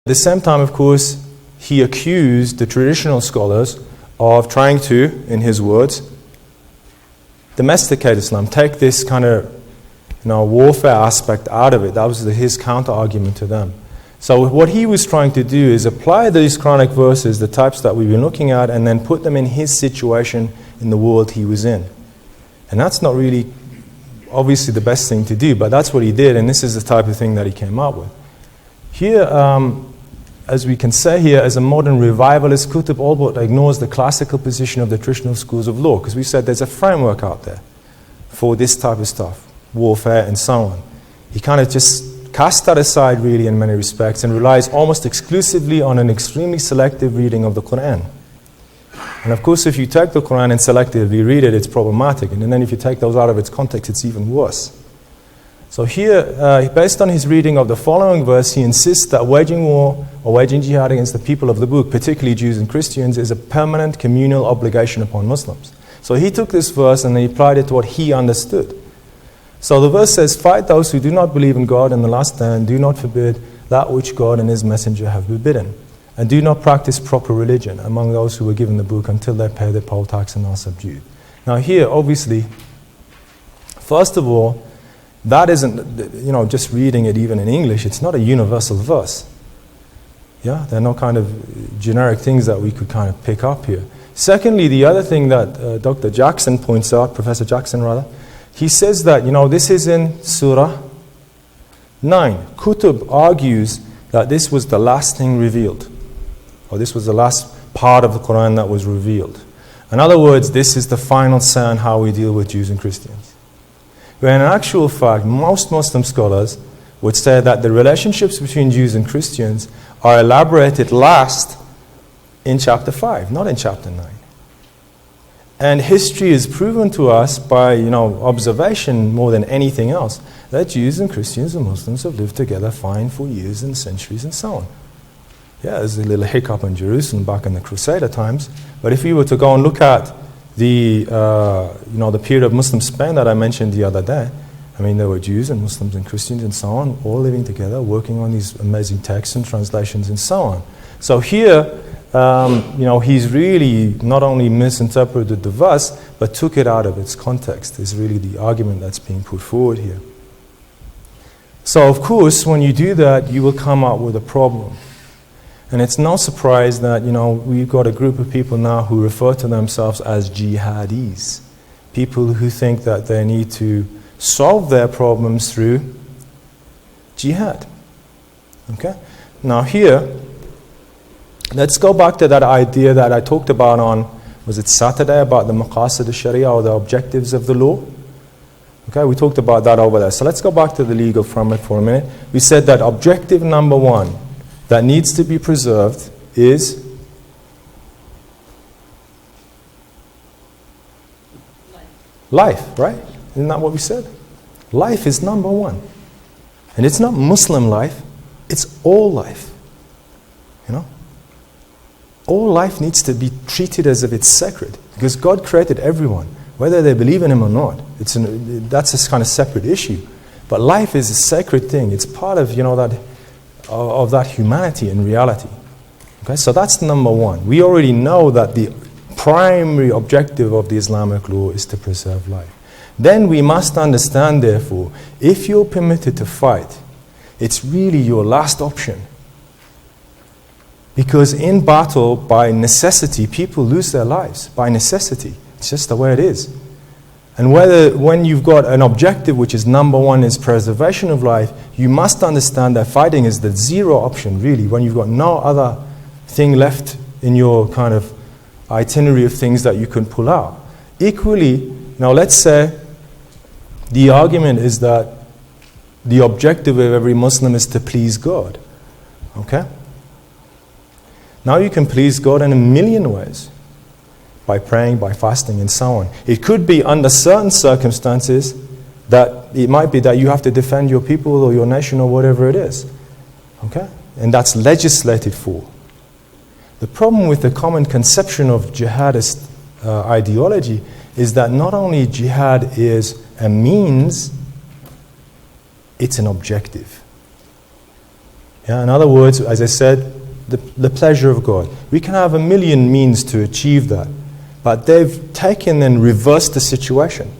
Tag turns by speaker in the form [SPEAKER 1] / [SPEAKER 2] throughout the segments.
[SPEAKER 1] At the same time, of course, he accused the traditional scholars of trying to, in his words, domesticate Islam, take this kind of warfare aspect out of it. That was his counter-argument to them. So what he was trying to do is apply these Quranic verses, the types that we've been looking at, and then put them in his situation in the world he was in. And that's not really obviously the best thing to do, but that's what he did, and this is the type of thing that he came up with. Here, as we can say here, as a modern revivalist, Qutub all but ignores the classical position of the traditional schools of law, because we said there's a framework out there for this type of stuff, warfare and so on. He kind of just casts that aside really in many respects and relies almost exclusively on an extremely selective reading of the Quran. And of course, if you take the Quran and selectively read it, it's problematic. And then if you take those out of its context, it's even worse. So here, based on his reading of the following verse, he insists that waging war or waging jihad against the people of the book, particularly Jews and Christians, is a permanent communal obligation upon Muslims. So he took this verse and he applied it to what he understood. So the verse says, "Fight those who do not believe in God and the last day, and do not forbid that which God and his messenger have forbidden. And do not practice proper religion among those who were given the book until they pay their poll tax and are subdued." Now here, obviously, first of all, that isn't, just reading it even in English, it's not a universal verse. Yeah, there are no kind of generic things that we could kind of pick up here. Secondly, the other thing that Dr. Jackson points out, Professor Jackson rather, he says that, this is in Surah 9. Qutub argues that this was the last thing revealed, or this was the last part of the Quran that was revealed. In other words, this is the final say on how we deal with Jews and Christians. Where in actual fact, most Muslim scholars would say that the relationships between Jews and Christians are elaborated last in chapter 5, not in chapter 9. And history is proven to us by, observation more than anything else, that Jews and Christians and Muslims have lived together fine for years and centuries and so on. Yeah, there's a little hiccup in Jerusalem back in the Crusader times, but if you were to go and look at the period of Muslim Spain that I mentioned the other day, there were Jews and Muslims and Christians and so on, all living together, working on these amazing texts and translations and so on. So here, he's really not only misinterpreted the verse, but took it out of its context, is really the argument that's being put forward here. So of course, when you do that, you will come up with a problem. And it's no surprise that, we've got a group of people now who refer to themselves as Jihadies. People who think that they need to solve their problems through jihad. Okay? Now here, let's go back to that idea that I talked about on, was it Saturday, about the Maqasid of Shariyah, or the objectives of the law? Okay, we talked about that over there. So let's go back to the legal framework for a minute. We said that objective number one that needs to be preserved is life, right? Isn't that what we said? Life is number one. And it's not Muslim life, it's all life. All life needs to be treated as if it's sacred, because God created everyone, whether they believe in Him or not. That's a kind of separate issue. But life is a sacred thing. It's part of, of that humanity in reality. Okay, so that's number one. We already know that the primary objective of the Islamic law is to preserve life. Then we must understand, therefore, if you're permitted to fight, it's really your last option. Because in battle, by necessity, people lose their lives. By necessity. It's just the way it is. And when you've got an objective which is number one, is preservation of life, you must understand that fighting is the zero option, really, when you've got no other thing left in your kind of itinerary of things that you can pull out. Equally, now let's say the argument is that the objective of every Muslim is to please God. Okay? Now you can please God in a million ways. By praying, by fasting, and so on. It could be under certain circumstances that it might be that you have to defend your people or your nation or whatever it is. Okay? And that's legislated for. The problem with the common conception of jihadist ideology is that not only jihad is a means, it's an objective. Yeah, in other words, as I said, the pleasure of God. We can have a million means to achieve that, but they've taken and reversed the situation.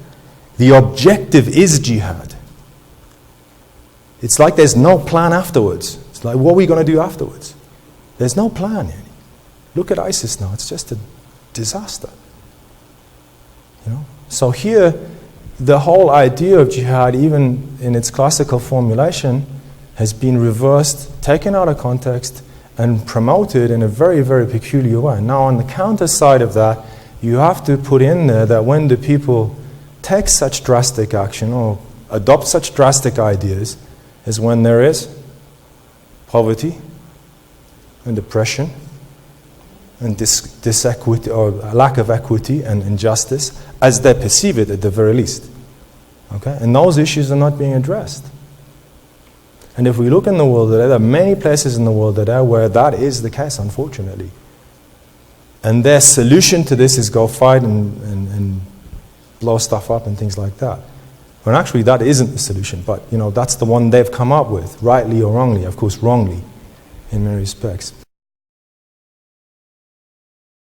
[SPEAKER 1] The objective is jihad. It's like there's no plan afterwards. It's like, what are we going to do afterwards? There's no plan. Look at ISIS now. It's just a disaster. So here, the whole idea of jihad, even in its classical formulation, has been reversed, taken out of context, and promoted in a very, very peculiar way. Now, on the counter side of that, you have to put in there that when the people take such drastic action or adopt such drastic ideas, is when there is poverty and depression and disequity or lack of equity and injustice, as they perceive it at the very least. Okay? And those issues are not being addressed. And if we look in the world today, there are many places in the world today where that is the case, unfortunately. And their solution to this is go fight and blow stuff up and things like that. When actually that isn't the solution, but that's the one they've come up with, rightly or wrongly, of course wrongly in many respects.